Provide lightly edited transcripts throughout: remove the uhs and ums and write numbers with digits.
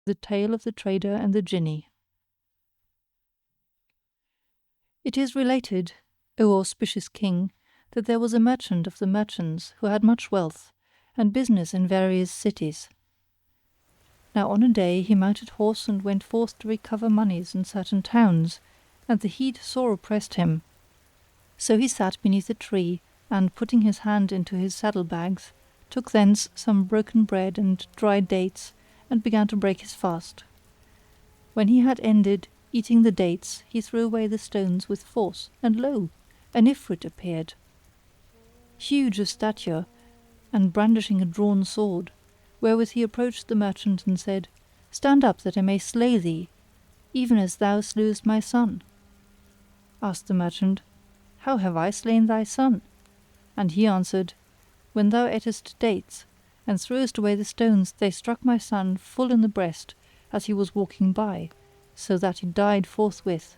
The Tale of the Trader and the Jinni. It is related, O auspicious king, that there was a merchant of the merchants who had much wealth, and business in various cities. Now on a day he mounted horse and went forth to recover monies in certain towns, and the heat sore oppressed him. So he sat beneath a tree, and putting his hand into his saddle bags, took thence some broken bread and dried dates, and began to break his fast. When he had ended eating the dates, he threw away the stones with force, and lo! an Ifrit appeared, huge of stature, and brandishing a drawn sword, wherewith he approached the merchant and said, "Stand up that I may slay thee, even as thou slewest my son." Asked the merchant, "How have I slain thy son?" And he answered, "When thou atest dates, and threwest away the stones, they struck my son full in the breast as he was walking by, so that he died forthwith."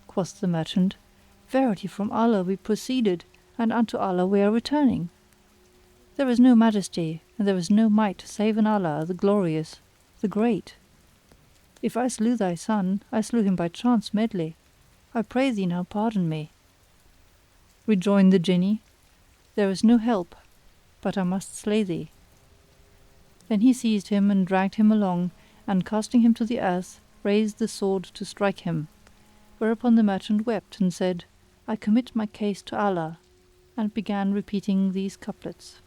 Quoth the merchant, "Verily from Allah we proceeded, and unto Allah we are returning. There is no majesty and there is no might save in Allah, the Glorious, the Great. If I slew thy son, I slew him by chance medley. I pray thee now pardon me." Rejoined the Jinni, "There is no help, but I must slay thee." Then he seized him and dragged him along, and casting him to the earth, raised the sword to strike him. Whereupon the merchant wept and said, "I commit my case to Allah," and began repeating these couplets.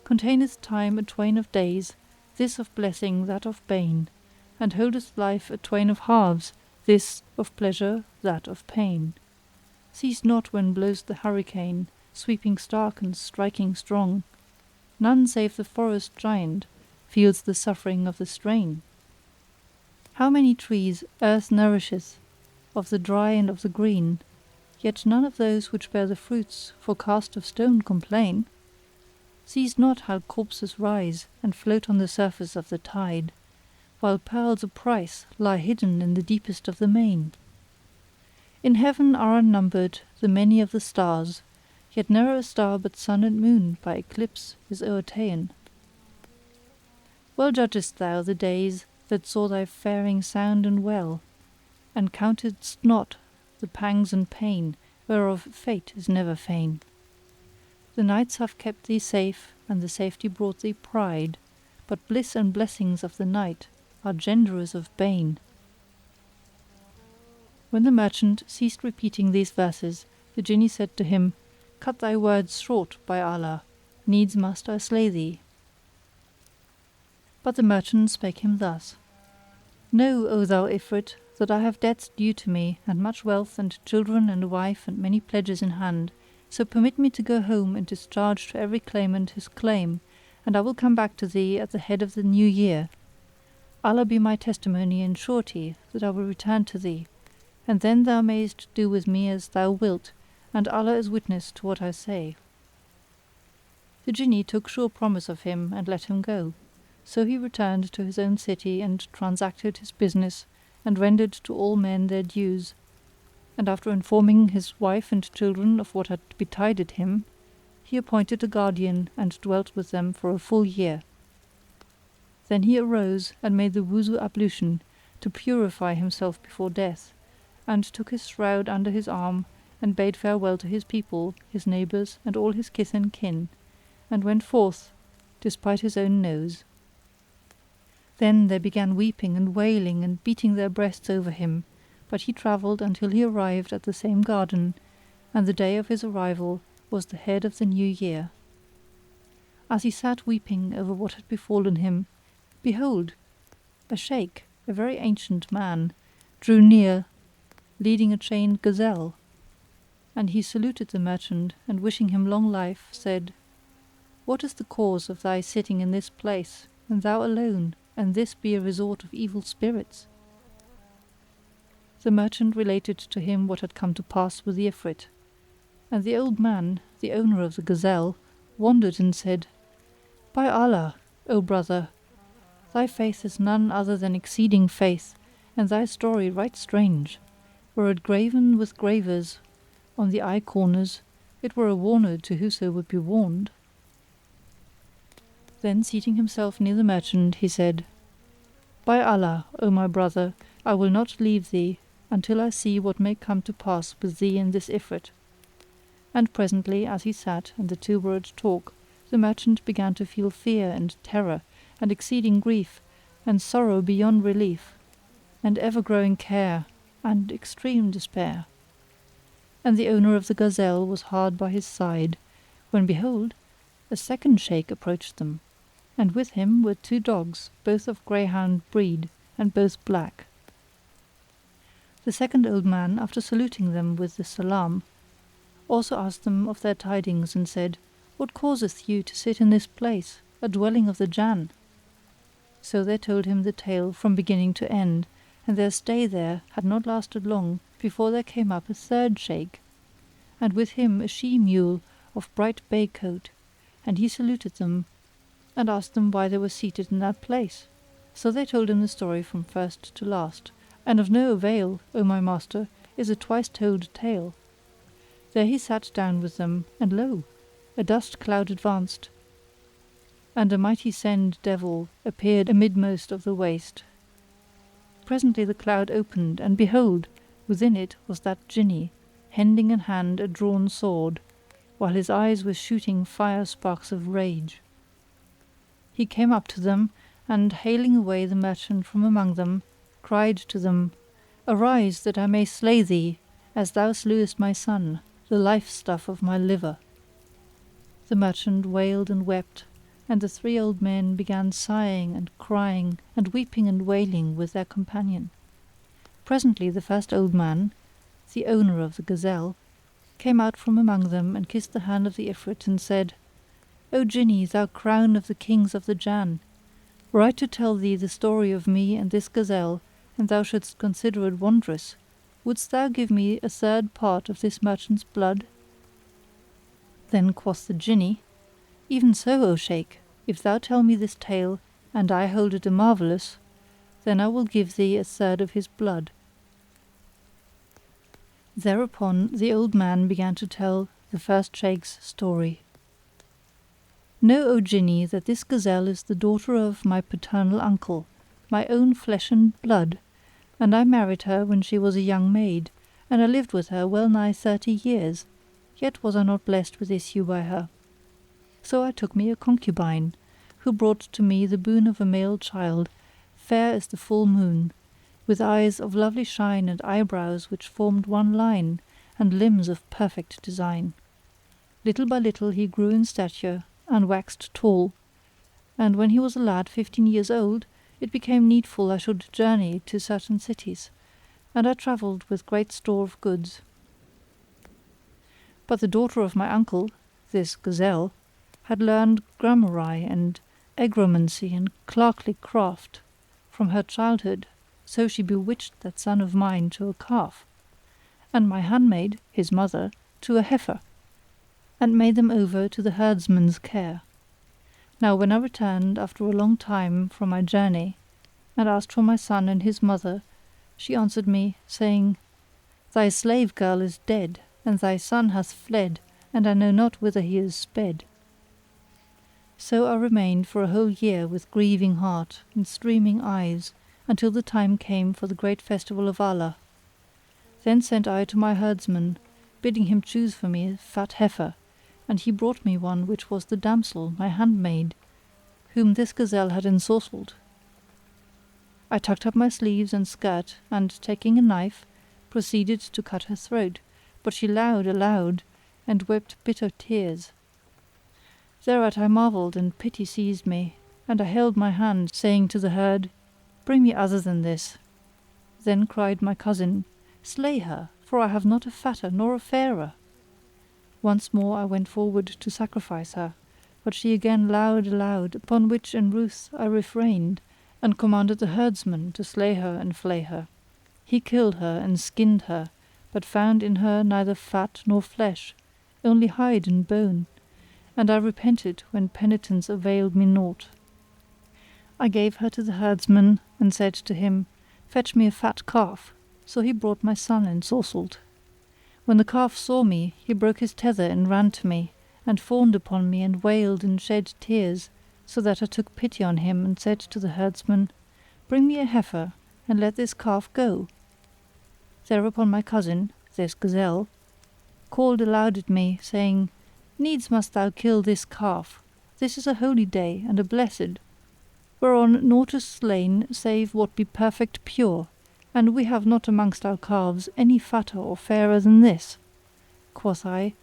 Containeth time a twain of days, this of blessing, that of bane, and holdeth life a twain of halves, this of pleasure, that of pain. Cease not when blows the hurricane, sweeping stark and striking strong. None save the forest giant feels the suffering of the strain. How many trees earth nourisheth, of the dry and of the green, yet none of those which bear the fruits for cast of stone complain. Seest not how corpses rise and float on the surface of the tide, while pearls of price lie hidden in the deepest of the main. In heaven are unnumbered the many of the stars, yet ne'er a star but sun and moon by eclipse is o'erta'en. Well judgest thou the days that saw thy faring sound and well, and countedst not the pangs and pain whereof fate is never fain. The nights have kept thee safe, and the safety brought thee pride, but bliss and blessings of the night are genderers of bane. When the merchant ceased repeating these verses, the Jinni said to him, "Cut thy words short, by Allah, needs must I slay thee." But the merchant spake him thus, "Know, O thou Ifrit, that I have debts due to me, and much wealth and children and a wife and many pledges in hand, so permit me to go home and discharge to every claimant his claim, and I will come back to thee at the head of the new year. Allah be my testimony and surety that I will return to thee, and then thou mayest do with me as thou wilt, and Allah is witness to what I say." The Jinni took sure promise of him and let him go. So he returned to his own city and transacted his business and rendered to all men their dues, and after informing his wife and children of what had betided him, he appointed a guardian and dwelt with them for a full year. Then he arose and made the Wuzu ablution to purify himself before death, and took his shroud under his arm and bade farewell to his people, his neighbours and all his kith and kin, and went forth despite his own nose. Then they began weeping and wailing and beating their breasts over him, but he travelled until he arrived at the same garden, and the day of his arrival was the head of the new year. As he sat weeping over what had befallen him, behold, a Shaykh, a very ancient man, drew near leading a chained gazelle, and he saluted the merchant and wishing him long life said, "What is the cause of thy sitting in this place, and thou alone, and this be a resort of evil spirits?" The merchant related to him what had come to pass with the Ifrit, and the old man, the owner of the gazelle, wondered and said, "By Allah, O brother, thy faith is none other than exceeding faith, and thy story right strange. Were it graven with gravers on the eye corners, it were a warner to whoso would be warned." Then seating himself near the merchant, he said, "By Allah, O my brother, I will not leave thee until I see what may come to pass with thee and this Ifrit." And presently as he sat and the two were at talk, the merchant began to feel fear and terror and exceeding grief and sorrow beyond relief and ever growing care and extreme despair. And the owner of the gazelle was hard by his side, when behold, a second Shaykh approached them, and with him were two dogs, both of greyhound breed and both black. The second old man, after saluting them with the salam, also asked them of their tidings and said, "What causeth you to sit in this place, a dwelling of the Jann?" So they told him the tale from beginning to end, and their stay there had not lasted long before there came up a third Shaykh, and with him a she mule of bright bay coat, and he saluted them and asked them why they were seated in that place. So they told him the story from first to last, and of no avail, O my master, is a twice told tale. There he sat down with them, and lo! a dust cloud advanced, and a mighty send devil appeared amidmost of the waste. Presently the cloud opened and behold, within it was that Jinni, hending in hand a drawn sword, while his eyes were shooting fire sparks of rage. He came up to them and, hailing away the merchant from among them, cried to them, "Arise that I may slay thee, as thou slewest my son, the life stuff of my liver." The merchant wailed and wept, and the three old men began sighing and crying and weeping and wailing with their companion. Presently the first old man, the owner of the gazelle, came out from among them and kissed the hand of the Ifrit and said, "O Jinni, thou crown of the kings of the Jann, were I to tell thee the story of me and this gazelle, and thou shouldst consider it wondrous, wouldst thou give me a third part of this merchant's blood?" Then quoth the Jinni, "Even so, O Shaykh, if thou tell me this tale and I hold it a marvellous, then I will give thee a third of his blood." Thereupon the old man began to tell the first Shaykh's story. "Know, O Jinni, that this gazelle is the daughter of my paternal uncle, my own flesh and blood, and I married her when she was a young maid, and I lived with her well nigh 30 years, yet was I not blessed with issue by her. So I took me a concubine, who brought to me the boon of a male child, fair as the full moon, with eyes of lovely shine and eyebrows which formed one line, and limbs of perfect design. Little by little he grew in stature and waxed tall, and when he was a lad 15 years old, it became needful I should journey to certain cities, and I travelled with great store of goods. But the daughter of my uncle, this gazelle, had learned gramarye and egromancy and clerkly craft from her childhood, so she bewitched that son of mine to a calf, and my handmaid, his mother, to a heifer, and made them over to the herdsman's care. Now when I returned after a long time from my journey, and asked for my son and his mother, she answered me, saying, Thy slave girl is dead, and thy son hath fled, and I know not whither he is sped. So I remained for a whole year with grieving heart and streaming eyes, until the time came for the great festival of Allah. Then sent I to my herdsman, bidding him choose for me a fat heifer, and he brought me one which was the damsel, my handmaid, whom this gazelle had ensorcelled. I tucked up my sleeves and skirt and, taking a knife, proceeded to cut her throat, but she lowed aloud and wept bitter tears. Thereat I marvelled and pity seized me, and I held my hand, saying to the herd, Bring me other than this. Then cried my cousin, Slay her, for I have not a fatter nor a fairer. Once more I went forward to sacrifice her, but she again lowed aloud, upon which in ruth I refrained, and commanded the herdsman to slay her and flay her. He killed her and skinned her, but found in her neither fat nor flesh, only hide and bone, and I repented when penitence availed me naught. I gave her to the herdsman and said to him, Fetch me a fat calf. So he brought my son ensorcelled. When the calf saw me, he broke his tether and ran to me, and fawned upon me and wailed and shed tears, so that I took pity on him and said to the herdsman, "Bring me a heifer, and let this calf go." Thereupon my cousin, this gazelle, called aloud at me, saying, "Needs must thou kill this calf. This is a holy day and a blessed, whereon naught is slain save what be perfect pure, and we have not amongst our calves any fatter or fairer than this." Quoth I,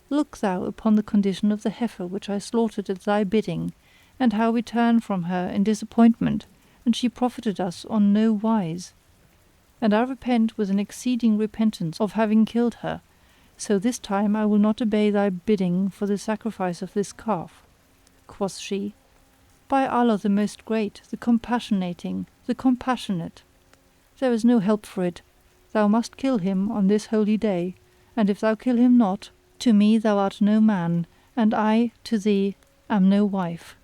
"Look thou upon the condition of the heifer which I slaughtered at thy bidding, and how we turned from her in disappointment, and she profited us on no wise. And I repent with an exceeding repentance of having killed her, so this time I will not obey thy bidding for the sacrifice of this calf." Quoth she, "By Allah the Most Great, the Compassionating, the Compassionate! There is no help for it. Thou must kill him on this holy day, and if thou kill him not, to me thou art no man, and I to thee am no wife."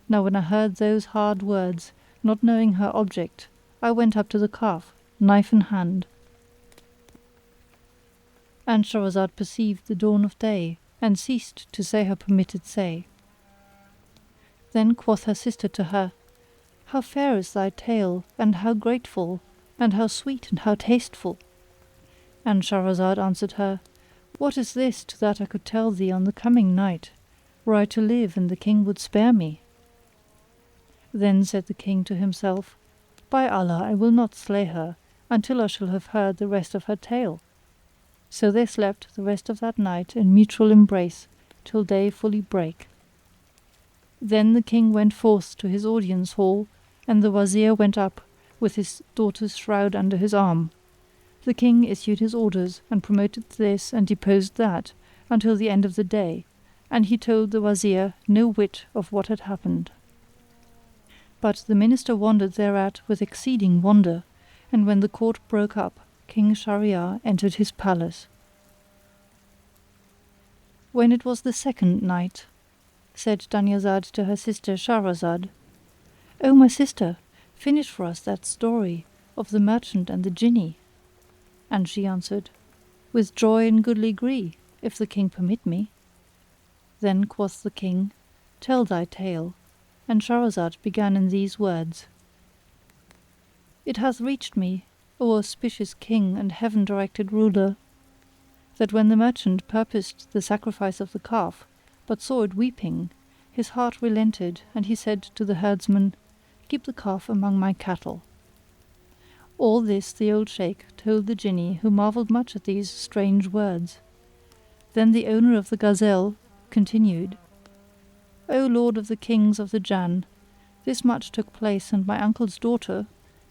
Now when I heard those hard words, not knowing her object, I went up to the calf, knife in hand.—And Shahrazad perceived the dawn of day and ceased to say her permitted say. Then quoth her sister to her, "How fair is thy tale, and how grateful, and how sweet and how tasteful!" And Shahrazad answered her, "What is this to that I could tell thee on the coming night, were I to live and the King would spare me?" Then said the King to himself, "By Allah, I will not slay her until I shall have heard the rest of her tale." So they slept the rest of that night in mutual embrace till day fully brake. Then the King went forth to his audience hall, and the Wazir went up with his daughter's shroud under his arm. The King issued his orders and promoted this and deposed that until the end of the day, and he told the Wazir no whit of what had happened. But the Minister wondered thereat with exceeding wonder, and when the court broke up, King Shahryar entered his palace. When it was the second night, said Dunyazad to her sister Shahrazad, "O my sister, finish for us that story of the merchant and the Jinni." And she answered, "With joy and goodly gree, if the King permit me." Then quoth the King, "Tell thy tale," and Shahrazad began in these words: It hath reached me, O auspicious King and heaven directed ruler, that when the merchant purposed the sacrifice of the calf, but saw it weeping, his heart relented and he said to the herdsman, "Keep the calf among my cattle." All this the old Shaykh told the Jinni, who marvelled much at these strange words. Then the owner of the gazelle continued, "O Lord of the Kings of the Jann, this much took place and my uncle's daughter,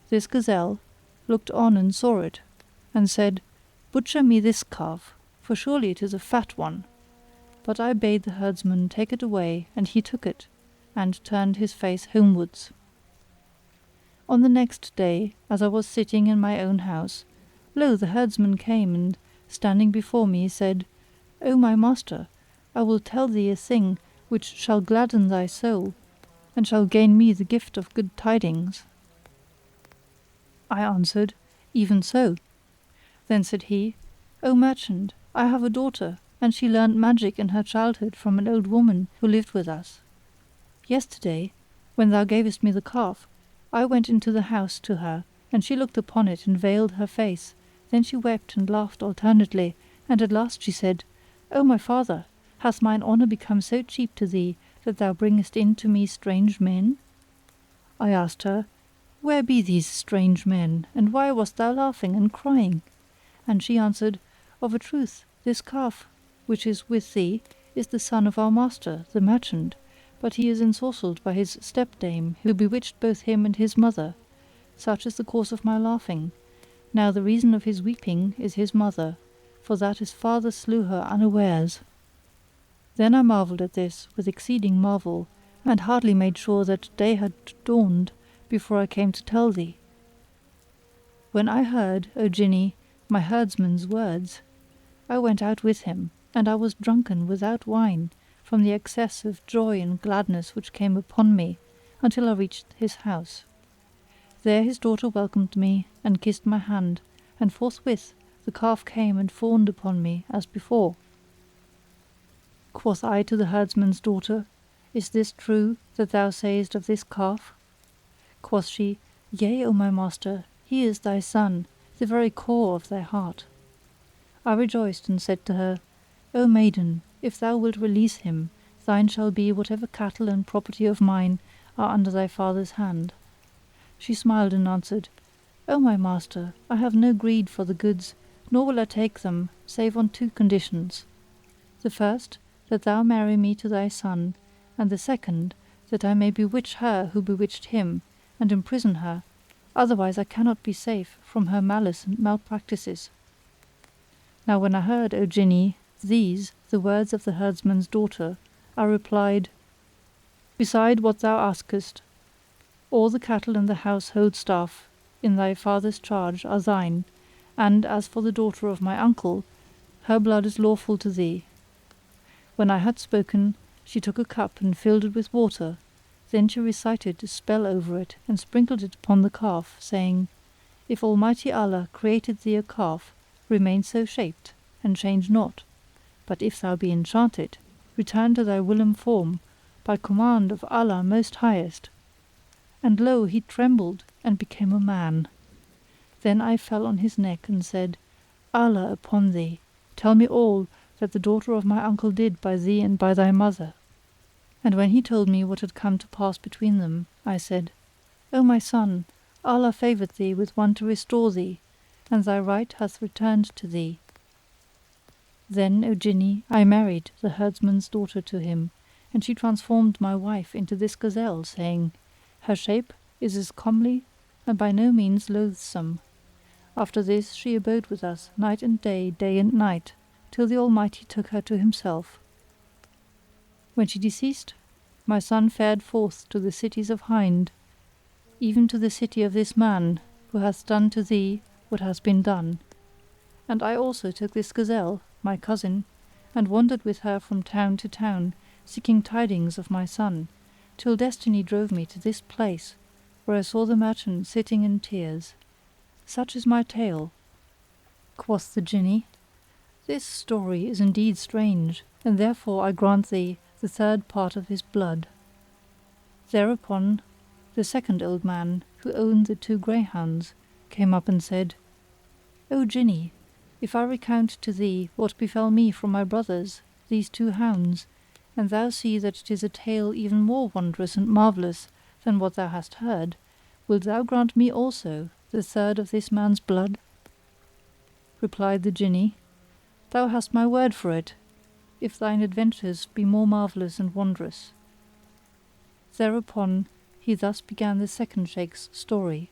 this gazelle, looked on and saw it, and said, 'Butcher me this calf, for surely it is a fat one.' But I bade the herdsman take it away and he took it, and turned his face homewards. On the next day, as I was sitting in my own house, lo, the herdsman came and, standing before me, said, 'O my master, I will tell thee a thing which shall gladden thy soul and shall gain me the gift of good tidings.' I answered, 'Even so.' Then said he, 'O merchant, I have a daughter and she learned magic in her childhood from an old woman who lived with us. Yesterday, when thou gavest me the calf, I went into the house to her and she looked upon it and veiled her face, then she wept and laughed alternately, and at last she said, 'O my father, hath mine honour become so cheap to thee that thou bringest in to me strange men?' I asked her, 'Where be these strange men, and why wast thou laughing and crying?' And she answered, 'Of a truth this calf which is with thee is the son of our master, the merchant, but he is ensorcelled by his stepdame who bewitched both him and his mother. Such is the cause of my laughing. Now the reason of his weeping is his mother, for that his father slew her unawares.' Then I marvelled at this with exceeding marvel and hardly made sure that day had dawned before I came to tell thee. When I heard, O Jinni, my herdsman's words, I went out with him, and I was drunken without wine from the excess of joy and gladness which came upon me until I reached his house. There his daughter welcomed me and kissed my hand, and forthwith the calf came and fawned upon me as before. Quoth I to the herdsman's daughter, Is this true that thou sayest of this calf? Quoth she, Yea, O my master, he is thy son, the very core of thy heart. I rejoiced and said to her, O maiden, if thou wilt release him, thine shall be whatever cattle and property of mine are under thy father's hand. She smiled and answered, O my master, I have no greed for the goods, nor will I take them save on two conditions. The first, that thou marry me to thy son, and the second, that I may bewitch her who bewitched him, and imprison her, otherwise I cannot be safe from her malice and malpractices. Now when I heard, O Jinni, these, the words of the herdsman's daughter, I replied, Beside what thou askest, all the cattle and the household stuff in thy father's charge are thine, and as for the daughter of my uncle, her blood is lawful to thee. When I had spoken, she took a cup and filled it with water. Then she recited a spell over it and sprinkled it upon the calf, saying, If Almighty Allah created thee a calf, remain so shaped, and change not. But if thou be enchanted, return to thy whilom form, by command of Allah Most Highest. And lo, he trembled and became a man. Then I fell on his neck and said, Allah upon thee, tell me all that the daughter of my uncle did by thee and by thy mother. And when he told me what had come to pass between them, I said, O my son, Allah favoured thee with one to restore thee, and thy right hath returned to thee. Then, O Jinni, I married the herdsman's daughter to him, and she transformed my wife into this gazelle, saying, Her shape is as comely and by no means loathsome. After this she abode with us night and day and night, till the Almighty took her to Himself. When she deceased, my son fared forth to the cities of Hind, even to the city of this man who hath done to thee what hath been done. And I also took this gazelle, my cousin, and wandered with her from town to town, seeking tidings of my son, till destiny drove me to this place, where I saw the merchant sitting in tears. Such is my tale. Quoth the Jinni, This story is indeed strange, and therefore I grant thee the third part of his blood. Thereupon the second old man, who owned the two greyhounds, came up and said, O Jinni, if I recount to thee what befell me from my brothers, these two hounds, and thou see that it is a tale even more wondrous and marvellous than what thou hast heard, wilt thou grant me also the third of this man's blood? Replied the Jinni, Thou hast my word for it, if thine adventures be more marvellous and wondrous. Thereupon he thus began the second Shaykh's story.